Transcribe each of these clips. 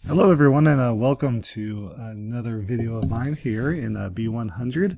Hello everyone, and welcome to another video of mine here in B100.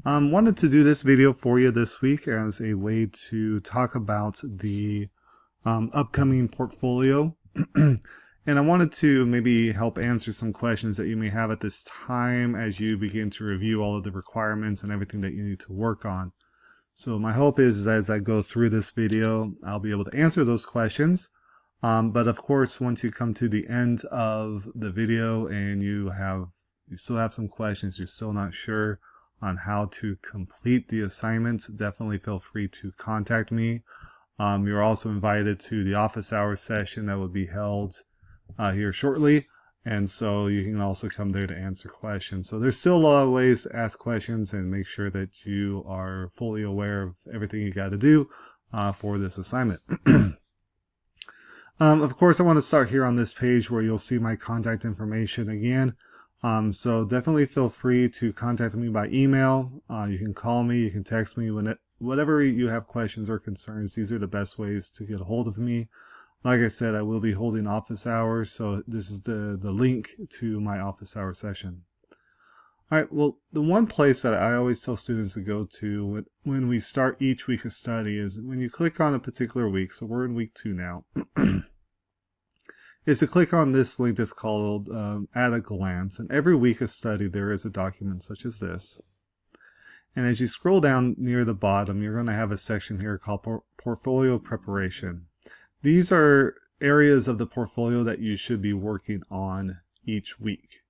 Wanted to do this video for you this week as a way to talk about the upcoming portfolio. And I wanted to maybe help answer some questions that you may have at this time as you begin to review all of the requirements and everything that you need to work on. So my hope is as I go through this video, I'll be able to answer those questions. But of course, once you come to the end of the video and you still have some questions, you're still not sure on how to complete the assignments, definitely feel free to contact me. You're also invited to the office hours session that will be held here shortly. And so you can also come there to answer questions. So there's still a lot of ways to ask questions and make sure that you are fully aware of everything you got to do for this assignment. Of course, I want to start here on this page where you'll see my contact information again. So definitely feel free to contact me by email. You can call me, you can text me, whatever you have questions or concerns. These are the best ways to get a hold of me. Like I said, I will be holding office hours, so this is the link to my office hour session. All right, well, the one place that I always tell students to go to when we start each week of study is when you click on a particular week, so we're in week 2 now, is to click on this link that's called At a Glance. And every week of study there is a document such as this. And as you scroll down near the bottom, you're going to have a section here called Portfolio Preparation. These are areas of the portfolio that you should be working on each week.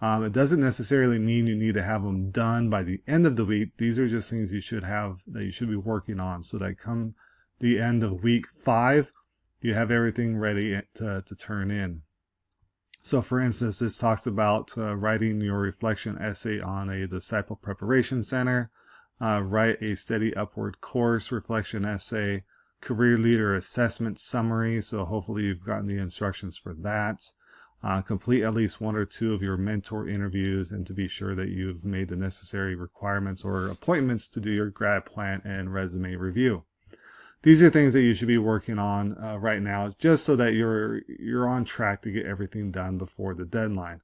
It doesn't necessarily mean you need to have them done by the end of the week. These are just things you should have that you should be working on so that come the end of week 5, you have everything ready to turn in. So for instance, this talks about writing your reflection essay on a disciple preparation center, write a steady upward course reflection essay, career leader assessment summary. So hopefully you've gotten the instructions for that. Complete at least 1 or 2 of your mentor interviews, and to be sure that you've made the necessary requirements or appointments to do your grad plan and resume review. These are things that you should be working on right now, just so that you're on track to get everything done before the deadline.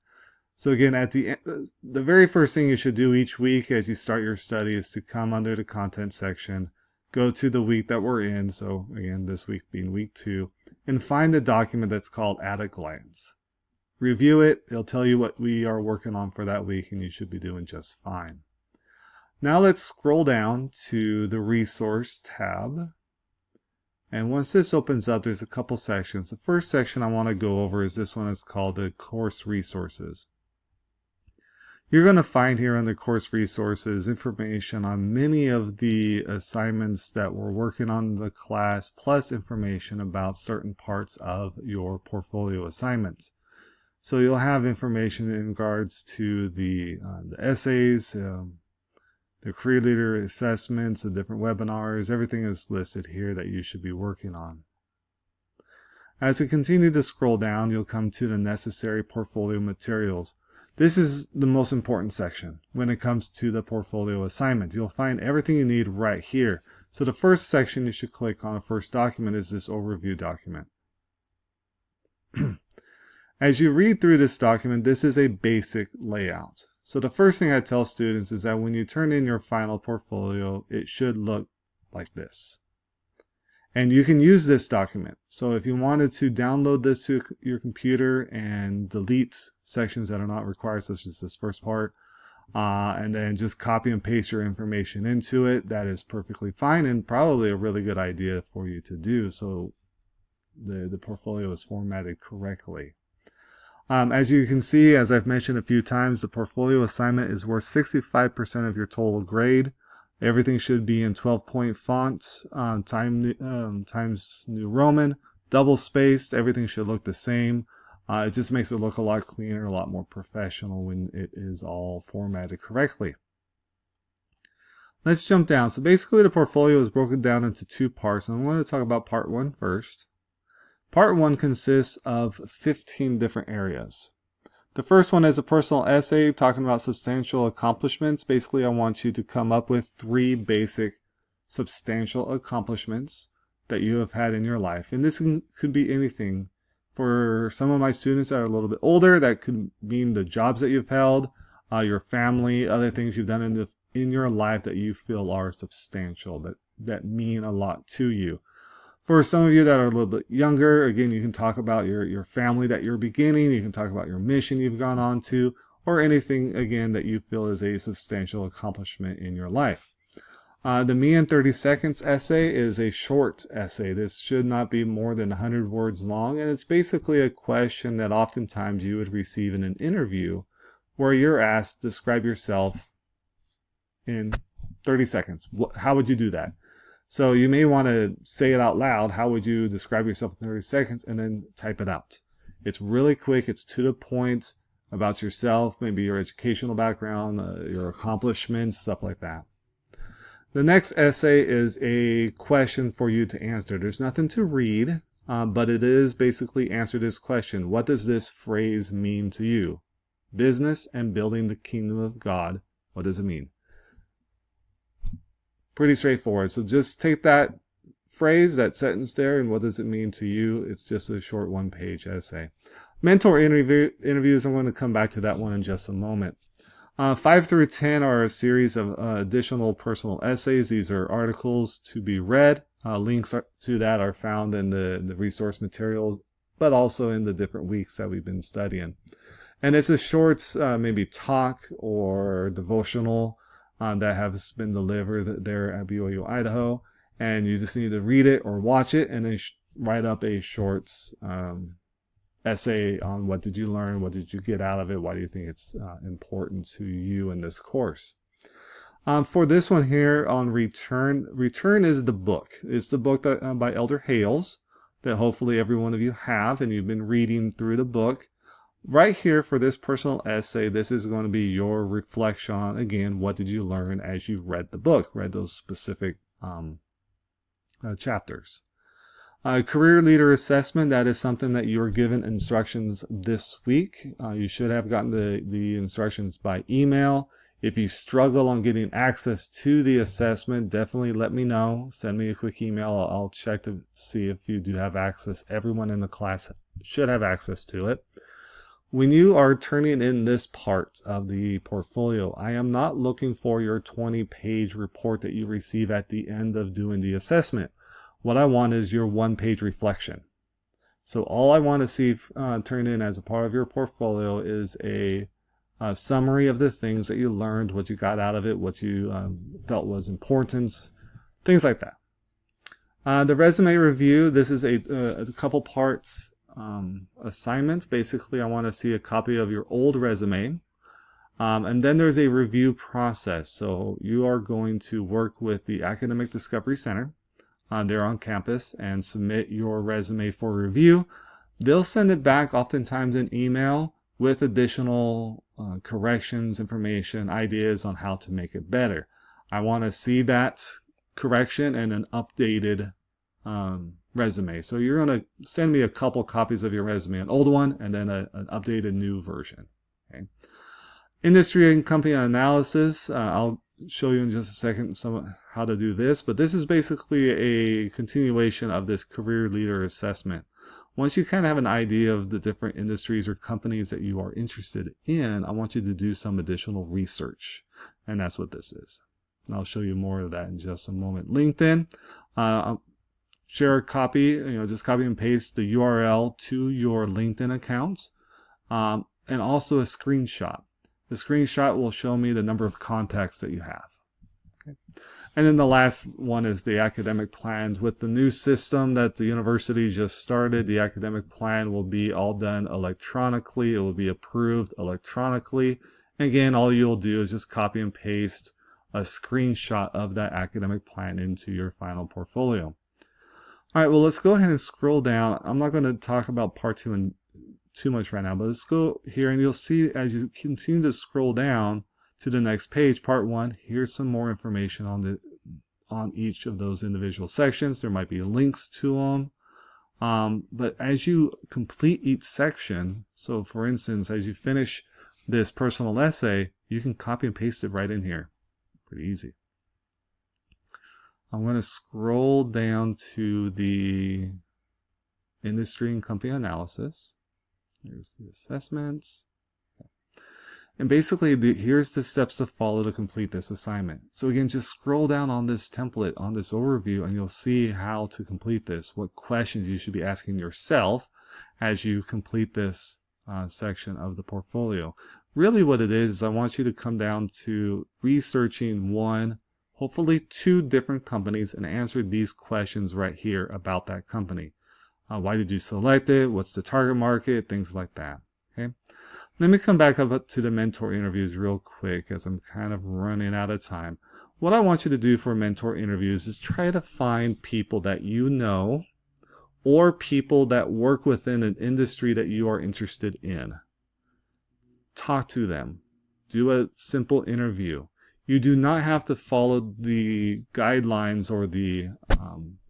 So again, at the very first thing you should do each week as you start your study is to come under the content section, go to the week that we're in, so again, this week being week 2, and find the document that's called At a Glance. Review it. It'll tell you what we are working on for that week, and you should be doing just fine. Now let's scroll down to the Resource tab. And once this opens up, there's a couple sections. The first section I want to go over is this one. It's called the Course Resources. You're going to find here under Course Resources information on many of the assignments that we're working on in the class, plus information about certain parts of your portfolio assignments. So you'll have information in regards to the essays, the career leader assessments, the different webinars. Everything is listed here that you should be working on. As we continue to scroll down, you'll come to the necessary portfolio materials. This is the most important section when it comes to the portfolio assignment. You'll find everything you need right here. So the first section you should click on, the first document, is this overview document. As you read through this document, this is a basic layout. So the first thing I tell students is that when you turn in your final portfolio, it should look like this. And you can use this document. So if you wanted to download this to your computer and delete sections that are not required, such as this first part, and then just copy and paste your information into it, that is perfectly fine and probably a really good idea for you to do so the portfolio is formatted correctly. As you can see, as I've mentioned a few times, the portfolio assignment is worth 65% of your total grade. Everything should be in 12-point font, Times New Roman, double spaced. Everything should look the same. It just makes it look a lot cleaner, a lot more professional when it is all formatted correctly. Let's jump down. So basically the portfolio is broken down into 2 parts. And I'm going to talk about part 1 first. Part 1 consists of 15 different areas. The first one is a personal essay talking about substantial accomplishments. Basically, I want you to come up with 3 basic substantial accomplishments that you have had in your life. And this could be anything For some of my students that are a little bit older, that could mean the jobs that you've held, your family, other things you've done in your life that you feel are substantial, that mean a lot to you. For some of you that are a little bit younger, again, you can talk about your family that you're beginning. You can talk about your mission you've gone on to, or anything, again, that you feel is a substantial accomplishment in your life. The Me in 30 Seconds essay is a short essay. This should not be more than 100 words long, and it's basically a question that oftentimes you would receive in an interview where you're asked, describe yourself in 30 seconds. How would you do that? So you may want to say it out loud. How would you describe yourself in 30 seconds? And then type it out. It's really quick. It's to the point about yourself, maybe your educational background, your accomplishments, stuff like that. The next essay is a question for you to answer. There's nothing to read, but it is basically answer this question. What does this phrase mean to you? Business and building the kingdom of God. What does it mean? Pretty straightforward. So just take that phrase, that sentence there, and what does it mean to you? It's just a short one-page essay. Mentor interviews, I'm going to come back to that one in just a moment. 5 through 10 are a series of additional personal essays. These are articles to be read. Links to that are found in the resource materials, but also in the different weeks that we've been studying. And it's a short, maybe talk or devotional that has been delivered there at BYU, Idaho. And you just need to read it or watch it and then write up a short essay on what did you learn, what did you get out of it, why do you think it's important to you in this course. For this one here on Return is the book. It's the book that, by Elder Hales that hopefully every one of you have, and you've been reading through the book. Right here for this personal essay, this is going to be your reflection on, again, what did you learn as you read the book, read those specific chapters. Career Leader Assessment, that is something that you are given instructions this week. You should have gotten the instructions by email. If you struggle on getting access to the assessment, definitely let me know. Send me a quick email. I'll check to see if you do have access. Everyone in the class should have access to it. When you are turning in this part of the portfolio, I am not looking for your 20-page report that you receive at the end of doing the assessment. What I want is your one-page reflection. So all I want to see turned in as a part of your portfolio is a summary of the things that you learned, what you got out of it, what you felt was important, things like that. The resume review, this is a couple parts assignment. Basically, I want to see a copy of your old resume. And then there's a review process. So you are going to work with the Academic Discovery Center. They're on campus, and submit your resume for review. They'll send it back oftentimes in email with additional corrections, information, ideas on how to make it better. I want to see that correction and an updated resume. So you're going to send me a couple copies of your resume, an old one and then an updated new version. Okay. Industry and company analysis. I'll show you in just a second how to do this, but this is basically a continuation of this career leader assessment. Once you kind of have an idea of the different industries or companies that you are interested in, I want you to do some additional research, and that's what this is. And I'll show you more of that in just a moment. LinkedIn, share a copy, just copy and paste the URL to your LinkedIn account, and also a screenshot. The screenshot will show me the number of contacts that you have. Okay. And then the last one is the academic plans. With the new system that the university just started, the academic plan will be all done electronically. It will be approved electronically. Again, all you'll do is just copy and paste a screenshot of that academic plan into your final portfolio. All right, well, let's go ahead and scroll down. I'm not going to talk about part 2 and too much right now, but let's go here, and you'll see as you continue to scroll down to the next page, part 1, here's some more information on each of those individual sections. There might be links to them, but as you complete each section, so for instance, as you finish this personal essay, you can copy and paste it right in here. Pretty easy. I'm going to scroll down to the industry and company analysis. Here's the assessments. And basically, here's the steps to follow to complete this assignment. So again, just scroll down on this template, on this overview, and you'll see how to complete this, what questions you should be asking yourself as you complete this section of the portfolio. Really what it is I want you to come down to researching one, hopefully two different companies, and answer these questions right here about that company. Why did you select it? What's the target market? Things like that. Okay. Let me come back up to the mentor interviews real quick as I'm kind of running out of time. What I want you to do for mentor interviews is try to find people that you know or people that work within an industry that you are interested in. Talk to them. Do a simple interview. You do not have to follow the guidelines or the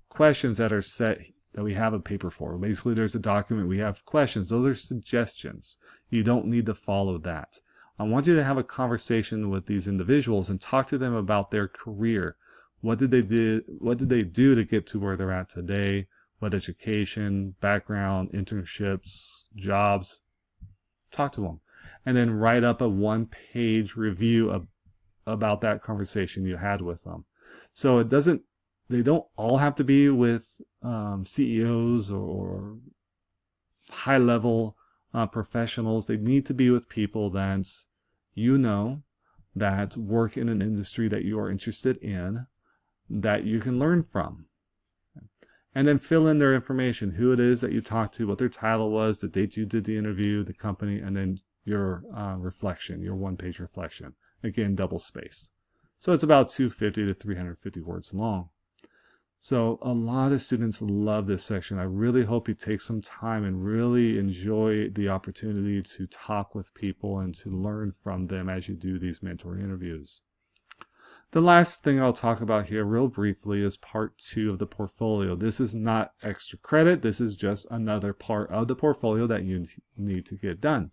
questions that are set that we have a paper for. Basically, there's a document, we have questions. Those are suggestions. You don't need to follow that. I want you to have a conversation with these individuals and talk to them about their career. What did they do to get to where they're at today? What education, background, internships, jobs? Talk to them. And then write up a one-page review about that conversation you had with them. So they don't all have to be with CEOs or high-level professionals. They need to be with people that you know, that work in an industry that you are interested in, that you can learn from. And then fill in their information, who it is that you talked to, what their title was, the date you did the interview, the company, and then your reflection, your one-page reflection. Again, double-spaced. So it's about 250 to 350 words long. So a lot of students love this section. I really hope you take some time and really enjoy the opportunity to talk with people and to learn from them as you do these mentor interviews. The last thing I'll talk about here real briefly is part 2 of the portfolio. This is not extra credit. This is just another part of the portfolio that you need to get done.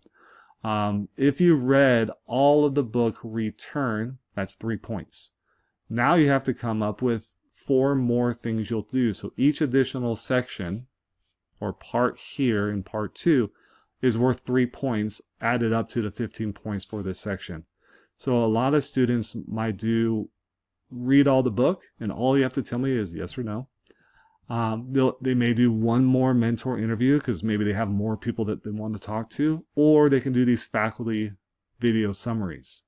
If you read all of the book Return, that's 3 points. Now you have to come up with 4 more things you'll do. So each additional section or part here in part 2 is worth 3 points added up to the 15 points for this section. So a lot of students might read all the book and all you have to tell me is yes or no. They may do one more mentor interview because maybe they have more people that they want to talk to, or they can do these faculty video summaries.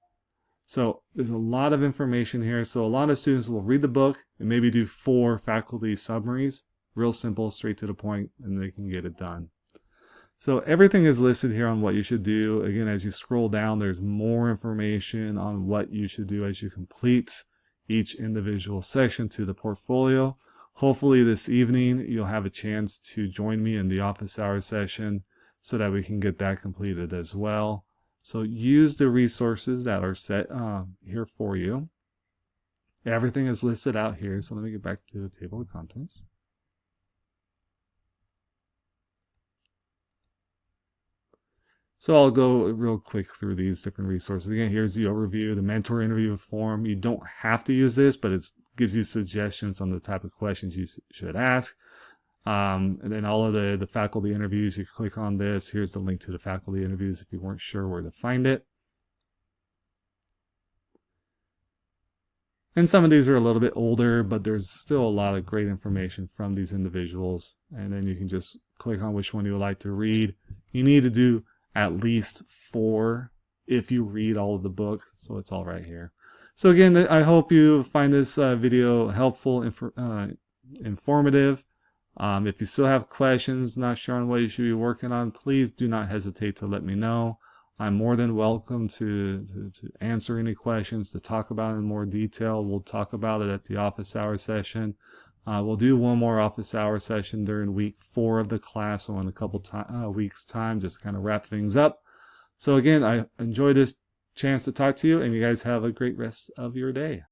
So there's a lot of information here. So a lot of students will read the book and maybe do 4 faculty summaries, real simple, straight to the point, and they can get it done. So everything is listed here on what you should do. Again, as you scroll down, there's more information on what you should do as you complete each individual section to the portfolio. Hopefully this evening you'll have a chance to join me in the office hour session so that we can get that completed as well. So use the resources that are set here for you. Everything is listed out here. So let me get back to the table of contents. So I'll go real quick through these different resources. Again, here's the overview, the mentor interview form. You don't have to use this, but it gives you suggestions on the type of questions you should ask. And then all of the faculty interviews, you click on this. Here's the link to the faculty interviews if you weren't sure where to find it. And some of these are a little bit older, but there's still a lot of great information from these individuals. And then you can just click on which one you would like to read. You need to do at least 4 if you read all of the book, so it's all right here. So again, I hope you find this video helpful, informative. If you still have questions, not sure on what you should be working on, please do not hesitate to let me know. I'm more than welcome to answer any questions, to talk about it in more detail. We'll talk about it at the office hour session. We'll do one more office hour session during week 4 of the class, so in a couple weeks time, just kind of wrap things up. So again, I enjoyed this chance to talk to you, and you guys have a great rest of your day.